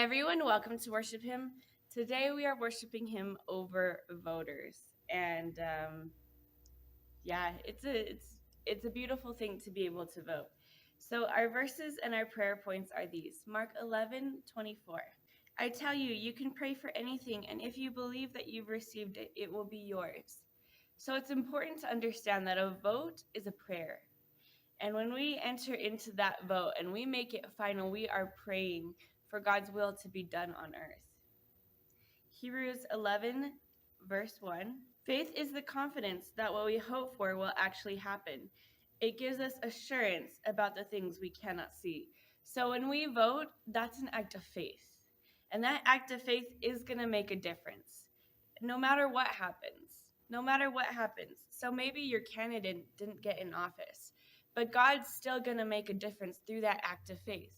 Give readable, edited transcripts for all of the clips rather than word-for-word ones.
everyone, welcome to Worship Him. Today we are worshiping Him over voters, and yeah, it's a beautiful thing to be able to vote. So our verses and our prayer points are these: Mark 11:24. I tell you, you can pray for anything, and if you believe that you've received it, it will be yours. So it's important to understand that a vote is a prayer. And when we enter into that vote and we make it final, we are praying for God's will to be done on earth. Hebrews 11, verse 1. Faith is the confidence that what we hope for will actually happen. It gives us assurance about the things we cannot see. So when we vote, that's an act of faith. And that act of faith is going to make a difference no matter what happens. No matter what happens. So maybe your candidate didn't get in office, but God's still going to make a difference through that act of faith.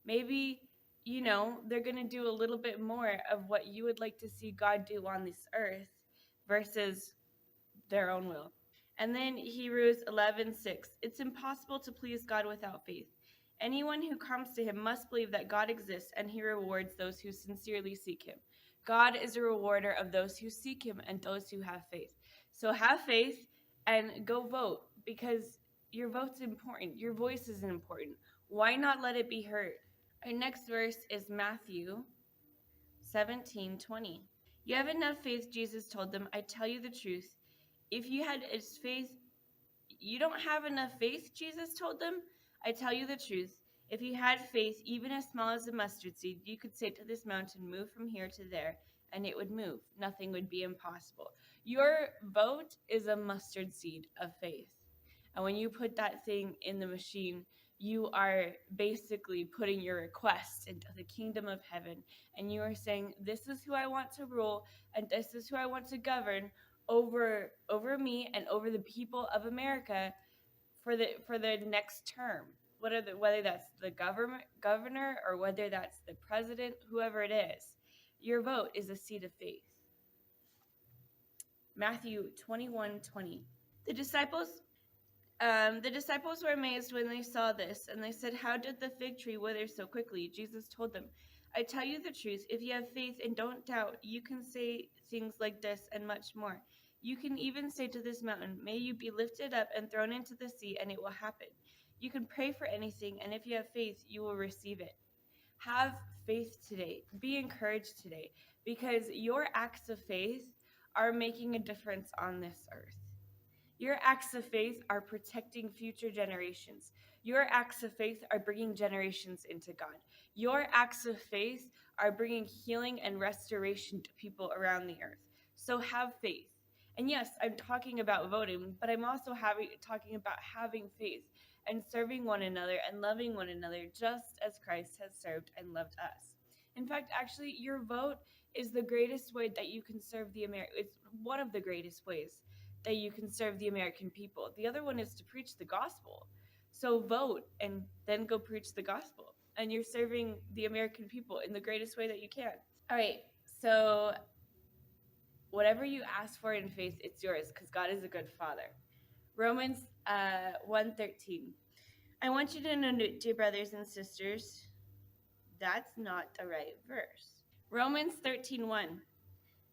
Maybe, they're going to do a little bit more of what you would like to see God do on this earth versus their own will. And then Hebrews 11:6. It's impossible to please God without faith. Anyone who comes to him must believe that God exists and he rewards those who sincerely seek him. God is a rewarder of those who seek him and those who have faith. So have faith and go vote, because your vote's important. Your voice is important. Why not let it be heard? Our next verse is Matthew 17:20. You have enough faith, Jesus told them. I tell you the truth. If you had his faith, you don't have enough faith, Jesus told them. I tell you the truth. If you had faith, even as small as a mustard seed, you could say to this mountain, move from here to there, and it would move. Nothing would be impossible. Your vote is a mustard seed of faith. And when you put that thing in the machine, you are basically putting your request into the kingdom of heaven. And you are saying, this is who I want to rule, and this is who I want to govern over me and over the people of America for the next term. Whether that's the governor or whether that's the president, whoever it is, your vote is a seed of faith. Matthew 21:20. The disciples were amazed when they saw this, and they said, how did the fig tree wither so quickly? Jesus told them, I tell you the truth, if you have faith and don't doubt, you can say things like this and much more. You can even say to this mountain, may you be lifted up and thrown into the sea, and it will happen. You can pray for anything, and if you have faith, you will receive it. Have faith today. Be encouraged today, because your acts of faith are making a difference on this earth. Your acts of faith are protecting future generations. Your acts of faith are bringing generations into God. Your acts of faith are bringing healing and restoration to people around the earth. So have faith. And yes, I'm talking about voting, but I'm also talking about having faith and serving one another and loving one another just as Christ has served and loved us. In fact, actually, your vote is the greatest way that you can serve it's one of the greatest ways that you can serve the American people. The other one is to preach the gospel. So vote and then go preach the gospel. And you're serving the American people in the greatest way that you can. All right, so whatever you ask for in faith, it's yours, because God is a good father. Romans 1:13. I want you to know, dear brothers and sisters, that's not the right verse. Romans 13:1.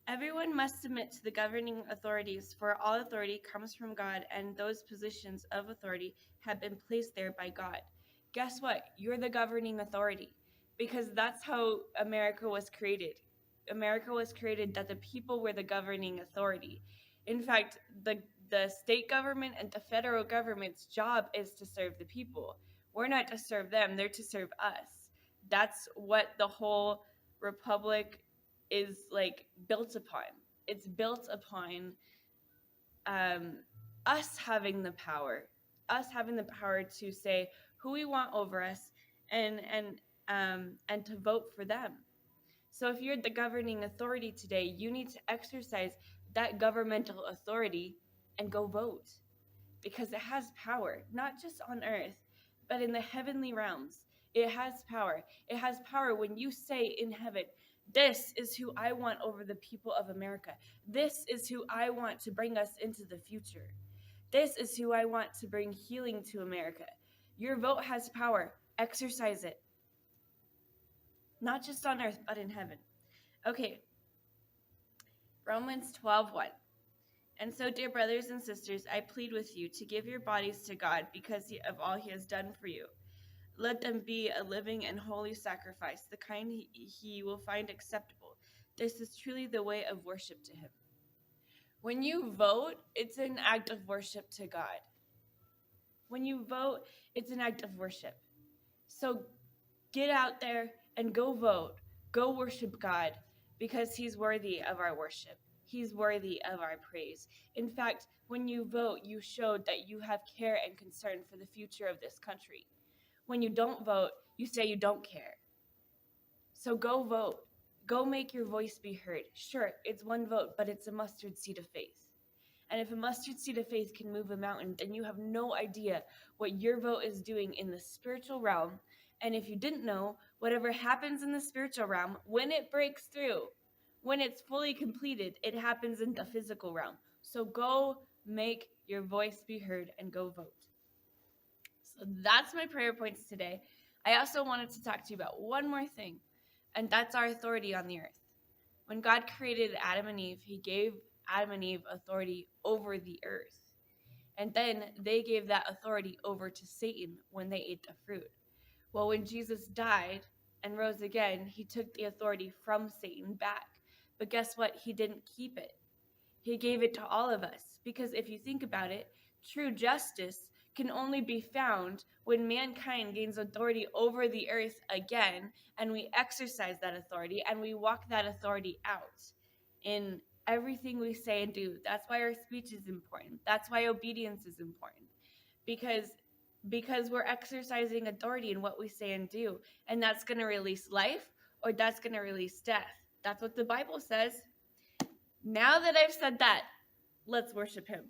Everyone must submit to the governing authorities, for all authority comes from God, and those positions of authority have been placed there by God. Guess what? You're the governing authority, because that's how America was created. America was created that the people were the governing authority. In fact, the state government and the federal government's job is to serve the people. We're not to serve them, they're to serve us. That's what the whole republic is built upon. It's built upon us having the power to say who we want over us and to vote for them. So if you're the governing authority today, you need to exercise that governmental authority and go vote, because it has power, not just on earth, but in the heavenly realms. It has power. It has power when you say in heaven, this is who I want over the people of America. This is who I want to bring us into the future. This is who I want to bring healing to America. Your vote has power. Exercise it. not just on earth, but in heaven. Okay, Romans 12:1. And so, dear brothers and sisters, I plead with you to give your bodies to God because of all he has done for you. Let them be a living and holy sacrifice, the kind he will find acceptable. This is truly the way of worship to him. When you vote, it's an act of worship to God. When you vote, it's an act of worship. So get out there and go vote. Go worship God because he's worthy of our worship. He's worthy of our praise. In fact, when you vote, you showed that you have care and concern for the future of this country. When you don't vote, you say you don't care. So go vote. Go make your voice be heard. Sure, it's one vote, but it's a mustard seed of faith. And if a mustard seed of faith can move a mountain, then you have no idea what your vote is doing in the spiritual realm. And if you didn't know, whatever happens in the spiritual realm, when it breaks through, when it's fully completed, it happens in the physical realm. So go make your voice be heard and go vote. So that's my prayer points today. I also wanted to talk to you about one more thing, and that's our authority on the earth. When God created Adam and Eve, he gave Adam and Eve authority over the earth. And then they gave that authority over to Satan when they ate the fruit. Well, when Jesus died and rose again, he took the authority from Satan back. But guess what? He didn't keep it. He gave it to all of us. Because if you think about it, true justice can only be found when mankind gains authority over the earth again, and we exercise that authority and we walk that authority out in everything we say and do. That's why our speech is important. That's why obedience is important. Because we're exercising authority in what we say and do, and that's going to release life or that's going to release death. That's what the Bible says. Now that I've said that, let's worship him.